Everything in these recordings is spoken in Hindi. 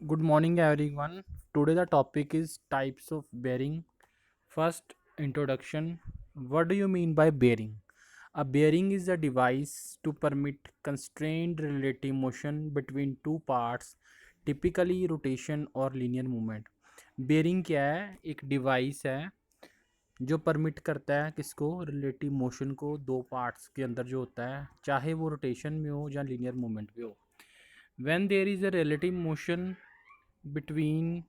Good morning, everyone. Today the topic is types of bearing. First, introduction. What do you mean by bearing? A bearing is a device to permit constrained relative motion between two parts, typically rotation or linear movement. Bearing क्या है? एक डिवाइस है जो परमिट करता है किसको, रिलेटिव मोशन को दो पार्ट्स के अंदर जो होता है, चाहे वो रोटेशन में हो या लीनियर मूवमेंट में हो. When there is a relative motion between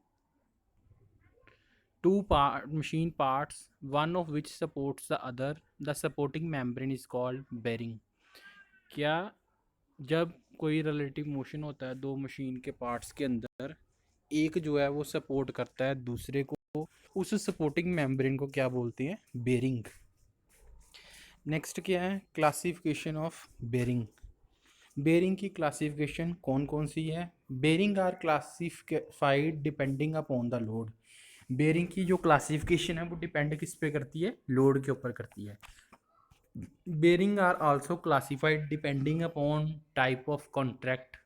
machine parts, one of which supports the other, the supporting membrane is called bearing. क्या जब कोई रिलेटिव मोशन होता है दो मशीन के पार्ट्स के अंदर, एक जो है वो सपोर्ट करता है दूसरे को, उस सपोर्टिंग मेम्ब्रेन को क्या बोलते हैं? बेरिंग. नेक्स्ट क्या है? Classification of bearing. बेरिंग की क्लासिफिकेशन कौन कौन सी है? Bearing are classified depending upon the load. Bearing की जो क्लासिफिकेशन है वो डिपेंड किस पे करती है? लोड के ऊपर करती है. Bearing are also classified depending upon type of contract.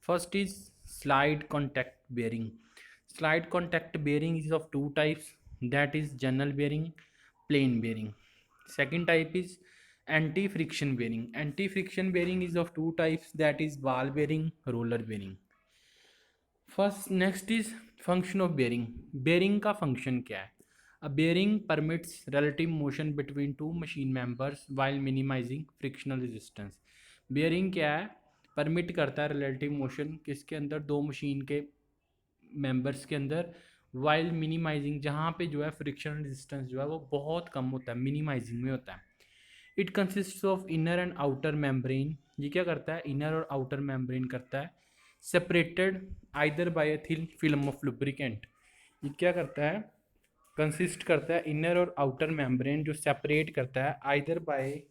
First is slide contact bearing. Slide contact bearing is of two types, that is general bearing, plain bearing. Second type is anti-friction bearing. Anti-friction bearing is of two types, that is ball bearing, roller bearing. First, next is function of bearing. Bearing का function क्या है? A bearing permits relative motion between two machine members while minimizing frictional resistance. Bearing क्या है? परमिट करता है रिलेटिव मोशन किसके अंदर? दो मशीन के मेंबर्स के अंदर, वाइल मिनिमाइजिंग, जहाँ पे जो है फ्रिक्शन रेजिस्टेंस जो है वो बहुत कम होता है, मिनिमाइजिंग में होता है. It consist of inner and outer membrane. ये क्या करता है? इनर और आउटर मेम्ब्रेन करता है. Separated either bye a thin film of lubricant. ये क्या करता है? कंसिस्ट करता है इनर और आउटर मेम्ब्रेन जो सेपरेट करता है either bye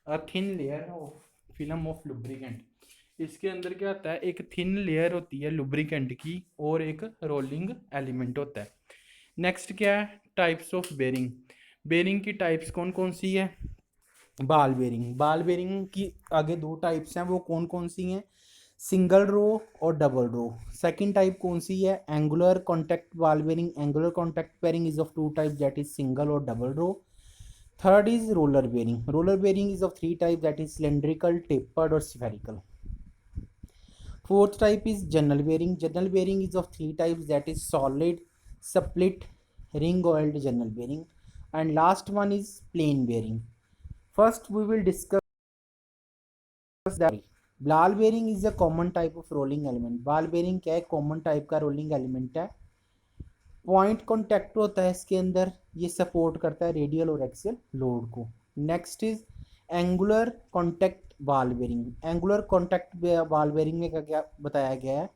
a thin layer of film of lubricant. इसके अंदर क्या होता है? एक थिन लेयर होती है लुब्रिकेंट की और एक रोलिंग एलिमेंट होता है. नेक्स्ट क्या है? Types of bearing. बेरिंग की टाइप्स कौन कौन सी है? बाल बेरिंग. बाल बेरिंग की आगे दो टाइप्स हैं, वो कौन कौन सी हैं? सिंगल रो और डबल रो. सेकंड टाइप कौन सी है? Angular contact ball bearing. Angular contact bearing is of two types, that is single और double row. Third is roller bearing. Roller bearing is of three type, that is cylindrical, tapered और spherical. Fourth type is general bearing. General bearing is of three types, that is solid, split, ring oiled general bearing. And last one is plain bearing. First we will discuss that. Ball bearing is a common type of rolling element. Ball bearing क्या है? common type का rolling element है. पॉइंट कॉन्टैक्ट होता है इसके अंदर, ये सपोर्ट करता है रेडियल और एक्सियल लोड को. Next is angular contact ball bearing. Angular contact ball bearing में क्या बताया गया है?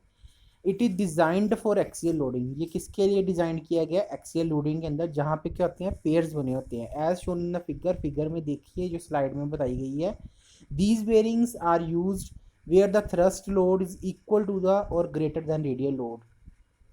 It is designed for axial loading. ये किसके लिए डिजाइन किया गया? एक्सियल लोडिंग के अंदर, जहाँ पे क्या होते हैं? पेयर्स बने होते हैं, as shown in the figure. Figure में देखिए जो स्लाइड में बताई गई है. These bearings are used where the thrust load is equal to the और ग्रेटर देन रेडियल लोड.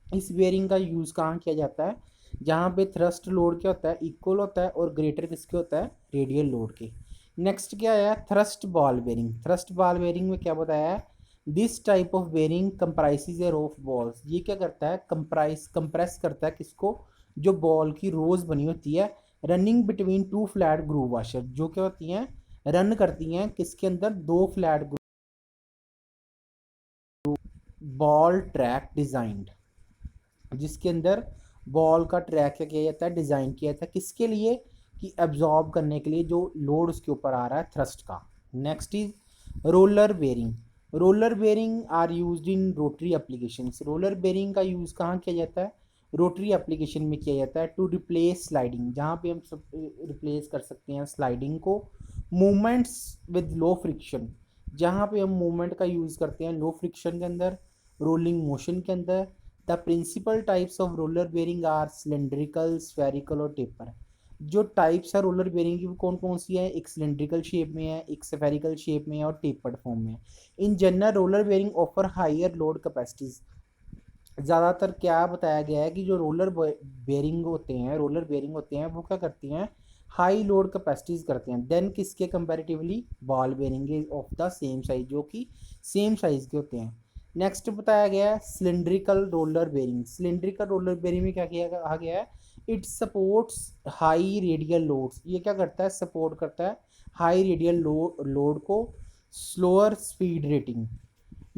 इस बेरिंग का यूज़ कहाँ किया जाता है? जहाँ पे थ्रस्ट लोड क्या होता है? इक्वल होता है और ग्रेटर किसके होता है? रेडियल लोड के. नेक्स्ट क्या है? Thrust ball bearing. Thrust ball bearing में क्या बताया है? This type of bearing comprises a row of balls. ये क्या करता है? कंप्रेस करता है किसको? जो बॉल की रोज बनी होती है, running between two flat groove washer. जो क्या होती हैं? रन करती हैं किसके अंदर? दो फ्लैट बॉल ट्रैक डिजाइंड, जिसके अंदर बॉल का ट्रैक क्या किया जाता है? डिज़ाइन किया जाता है किसके लिए? कि एब्जॉर्ब करने के लिए जो लोड उसके ऊपर आ रहा है थ्रस्ट का. Next is roller bearing. Roller bearing are used in rotary applications. Roller bearing का यूज़ कहाँ किया जाता है? रोटरी एप्लीकेशन में किया जाता है. टू रिप्लेस स्लाइडिंग, जहाँ पे हम सब रिप्लेस कर सकते हैं स्लाइडिंग को. मूवमेंट्स विद लो फ्रिक्शन, जहाँ पे हम मूवमेंट का यूज़ करते हैं लो फ्रिक्शन के अंदर, रोलिंग मोशन के अंदर. The principal types of roller bearing are cylindrical, spherical और टेपर. जो टाइप्स है रोलर बेरिंग की वो कौन कौन सी है? एक सिलेंड्रिकल शेप में है, एक स्फेरिकल शेप में है और टेपर्ड फॉर्म में है. In general roller bearing offer higher load capacities. ज़्यादातर क्या बताया गया है कि जो रोलर बेरिंग होते हैं वो क्या करती हैं? हाई लोड कैपेसिटीज करते हैं. देन किसके comparatively? Ball bearing of the same size, जो कि सेम साइज के होते हैं. नेक्स्ट बताया गया है cylindrical roller bearing. Cylindrical roller bearing में क्या किया कहा गया है, it supports high radial loads. ये क्या करता है, सपोर्ट करता है हाई रेडियल लोड को, slower speed rating.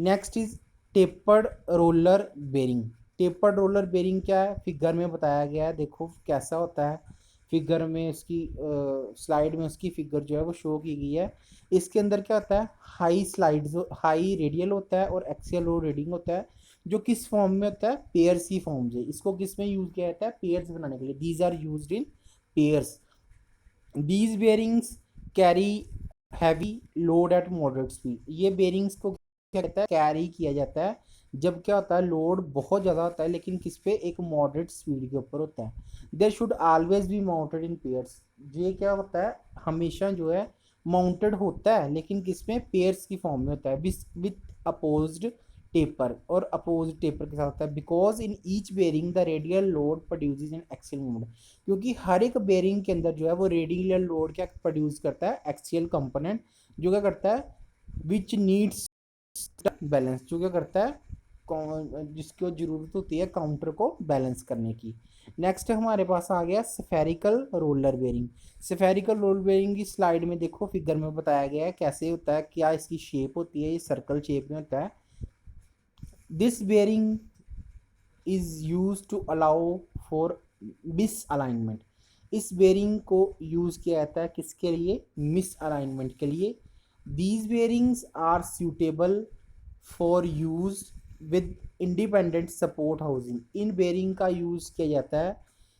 Next is tapered roller bearing. Tapered roller bearing क्या है, फिगर में बताया गया है, देखो कैसा होता है। फिगर में इसकी स्लाइड में उसकी फिगर जो है वो शो की गई है। इसके अंदर क्या होता है, हाई रेडियल होता है और एक्सियल लो रीडिंग होता है, जो किस फॉर्म में होता है, पेयर्स की फॉर्म से। इसको किस में यूज किया जाता है, पेयर्स बनाने के लिए। These are used in pairs. These bearings carry heavy load at moderate speed. ये बेरिंग्स को क्या कहता है, कैरी किया जाता है जब क्या होता है, लोड बहुत ज़्यादा होता है लेकिन किस पे, एक मॉडरेट स्पीड के ऊपर होता है। There should always be mounted in pairs. ये क्या होता है, हमेशा जो है माउंटेड होता है लेकिन किस में, पेयर्स की फॉर्म में होता है, विथ अपोज्ड टेपर, और अपोज टेपर के साथ होता है। Because in each bearing the radial load produces an axial moment. क्योंकि हर एक बेरिंग के अंदर जो है वो रेडियल लोड क्या प्रोड्यूस करता है, एक्सियल कंपोनेंट, जो क्या करता है, विच नीड्स बैलेंस, जो क्या करता है, जिसको जरूरत होती है काउंटर को बैलेंस करने की। नेक्स्ट हमारे पास आ गया spherical roller bearing. Spherical roller bearing की स्लाइड में देखो, फिगर में बताया गया है कैसे होता है, क्या इसकी शेप होती है, ये सर्कल शेप में होता है। This bearing is use to allow for misalignment. इस बेरिंग को यूज किया जाता है किसके लिए, मिस अलाइनमेंट के लिए। These bearings are suitable for use with independent support housing. इन बेरिंग का यूज किया जाता है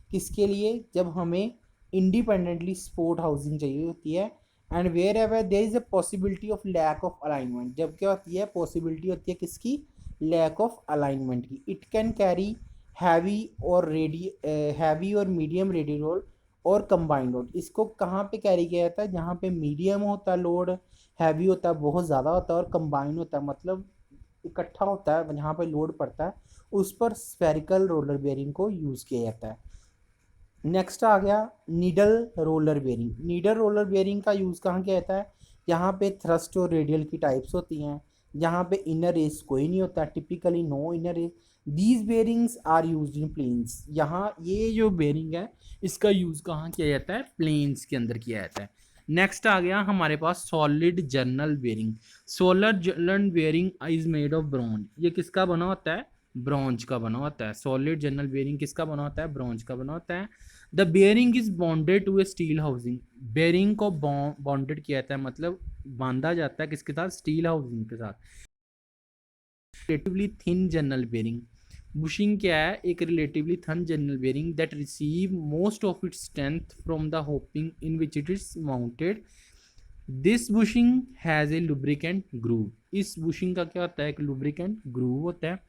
किसके लिए, जब हमें इंडिपेंडेंटली सपोर्ट हाउसिंग चाहिए होती है। And wherever there is a possibility of lack of alignment, जब क्या होती है, पॉसिबिलिटी होती है किसकी, लैक ऑफ अलाइनमेंट की। इट कैन कैरी हैवी और हैवी और मीडियम रेडियल लोड और कंबाइंड लोड। इसको कहाँ पे कैरी किया जाता है, जहाँ पे मीडियम होता है लोड, हैवी होता है बहुत ज़्यादा होता है, और कंबाइंड होता है मतलब इकट्ठा होता है, जहाँ पे लोड पड़ता है उस पर स्फेरिकल रोलर बेरिंग को यूज़ किया जाता है। नेक्स्ट आ गया needle roller bearing. Needle roller bearing का यूज़ कहाँ किया जाता है, यहाँ पे थ्रस्ट और रेडियल की टाइप्स होती हैं, जहाँ पे इनर रेस कोई नहीं होता, typically no inner race. These bearings are used in planes. यहाँ ये जो बेरिंग है इसका यूज़ कहाँ किया जाता है, प्लेन्स के अंदर किया जाता है। नेक्स्ट आ गया हमारे पास solid journal bearing. Solar journal bearing is made of bronze. ये किसका बना होता है, ब्रॉन्ज का बना होता है। सॉलिड जर्नल बेरिंग किसका बना होता है, ब्रॉन्ज का बना होता है। The bearing is bonded to a steel housing. Bearing को बॉन्डेड किया जाता है, मतलब बांधा जाता है किसके साथ, स्टील हाउसिंग के साथ। Relatively thin journal bearing. Bushing क्या है, एक relatively thin journal bearing that receive most of its strength from the hoping in which it is mounted. This bushing has a lubricant groove. इस बुशिंग का क्या होता है, एक लुब्रिकेंट ग्रूव होता है।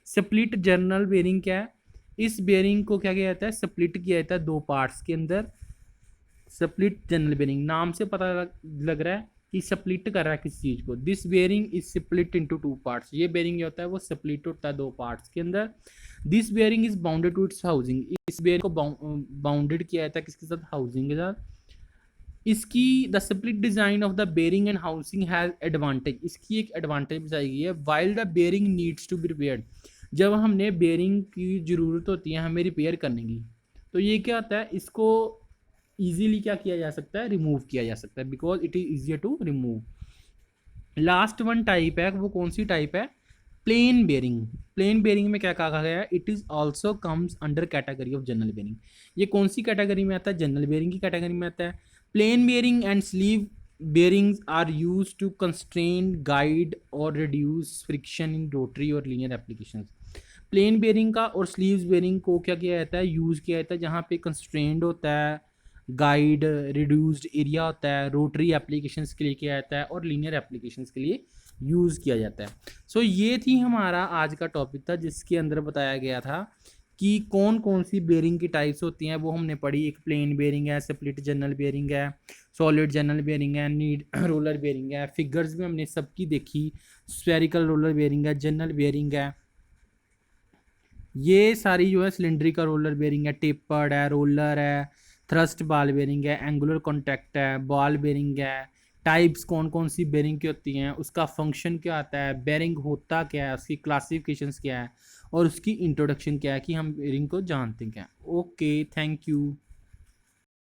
स्प्लिट जर्नल बेरिंग क्या है, इस बेरिंग को क्या किया जाता है, स्प्लिट किया जाता है दो पार्ट्स के अंदर। स्प्लिट जर्नल बेरिंग, नाम से पता लग रहा है कि स्प्लिट कर रहा है किसी चीज को। This bearing is split into two parts. ये बेरिंग जो होता है वो स्प्लिट होता है दो पार्ट्स के अंदर। This bearing is bounded to its housing. इस बेरिंग को बाउंडेड किया जाता है किसके साथ, हाउसिंग के साथ। इसकी the split design of the bearing and housing has advantage. इसकी एक एडवांटेज बताई गई है, while the bearing needs to be repaired. जब हमने बेरिंग की ज़रूरत होती है हमें रिपेयर करने की, तो ये क्या होता है, इसको इजीली क्या किया जा सकता है, रिमूव किया जा सकता है, because it is easier to remove. Last one type है, वो कौन सी टाइप है, प्लेन बेरिंग। प्लेन बेरिंग में क्या कहा गया है, it is also comes under category of general bearing. ये कौन सी कैटेगरी में आता है, जनरल बेरिंग की कैटेगरी में आता है। Plane bearing and sleeve bearings are used to constrain, guide और reduce friction in rotary और linear applications। प्लेन बेरिंग का और स्लीव्स बेरिंग को क्या किया जाता है, यूज़ किया जाता है जहाँ पे कंस्ट्रेंड होता है, गाइड रिड्यूस्ड एरिया होता है, रोटरी एप्लीकेशंस के लिए किया जाता है और लीनियर एप्लीकेशंस के लिए यूज़ किया जाता है। सो ये थी हमारा आज का टॉपिक था, जिसके अंदर बताया गया था कि कौन कौन सी बेरिंग की टाइप्स होती हैं, वो हमने पढ़ी। एक प्लेन बेरिंग है, स्प्लिट जनरल बेरिंग है, सॉलिड जनरल बेरिंग है, नीड रोलर बेरिंग है। फिगर्स में हमने सबकी देखी, स्फेरिकल रोलर बेरिंग है, जनरल बेरिंग है। ये सारी जो है सिलेंड्रिकल रोलर बेरिंग है, टेपर्ड है, रोलर है, थ्रस्ट बॉल बेरिंग है, एंगुलर कॉन्टैक्ट है, बॉल बेरिंग है, टाइप्स कौन कौन सी बेरिंग की होती हैं, उसका फंक्शन क्या आता है, बेरिंग होता क्या है, उसकी क्लासिफिकेशंस क्या है और उसकी इंट्रोडक्शन क्या है कि हम बेरिंग को जानते क्या है। Okay, thank you.